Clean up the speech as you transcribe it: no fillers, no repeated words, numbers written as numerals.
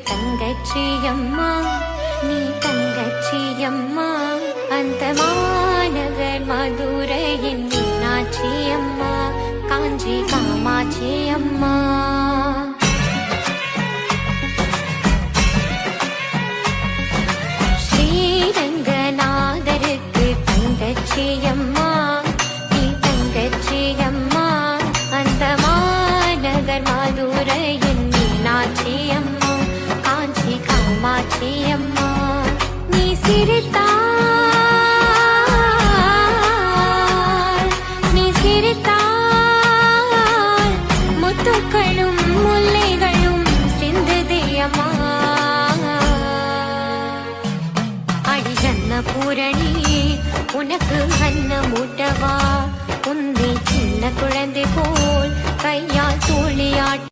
தங்கச்சியம்மா நீ தங்கச்சியம்மா அந்த மாநகர் மதுரையின் மீனாட்சியம்மா காஞ்சி காமாட்சியம்மா ஸ்ரீரங்கநாதருக்கு தங்கச்சியம்மா நீ தங்கச்சியம்மா அந்த மாநகர் மதுரையின் மீனாட்சியம்மா காஞ்சி காமாட்சியம்மா நீ சிரித்தால் முத்துக்களும் முல்லைகளும் சிந்துதியம்மா அடி ஜன்னபூரணி உனக்கு அன்னம் ஊட்டவா உன்னை சின்ன குழந்தை போல் கையால் தூளியாட்ட